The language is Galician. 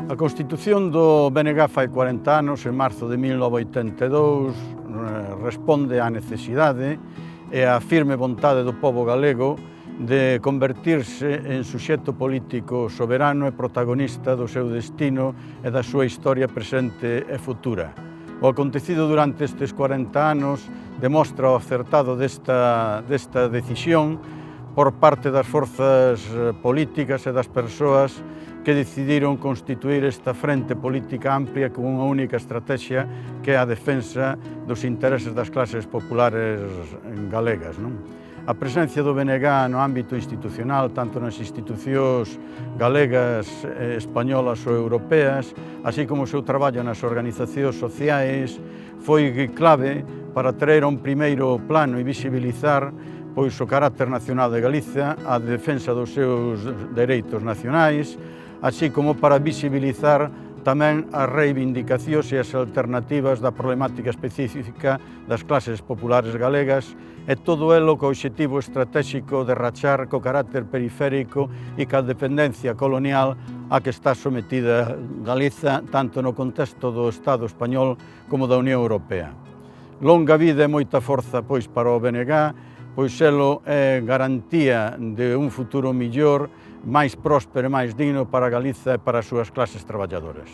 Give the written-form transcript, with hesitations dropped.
A Constitución do BNG fai 40 anos, en marzo de 1982, responde á necesidade e á firme vontade do pobo galego de convertirse en suxeto político soberano e protagonista do seu destino e da súa historia presente e futura. O acontecido durante estes 40 anos demostra o acertado desta decisión por parte das forzas políticas e das persoas que decidiron constituir esta frente política amplia con unha única estratexia que é a defensa dos intereses das clases populares galegas. A presencia do BNG no ámbito institucional, tanto nas institucións galegas, españolas ou europeas, así como o seu traballo nas organizacións sociais, foi clave para traer a un primeiro plano e visibilizar o carácter nacional de Galicia, a defensa dos seus dereitos nacionais, así como para visibilizar tamén as reivindicacións e as alternativas da problemática específica das clases populares galegas e todo elo co obxectivo estratéxico de rachar co carácter periférico e ca dependencia colonial a que está sometida Galiza tanto no contexto do Estado español como da Unión Europea. Longa vida e moita forza para o BNG, pois elo é garantía de un futuro millor, máis próspero e máis digno para Galiza e para as súas clases traballadoras.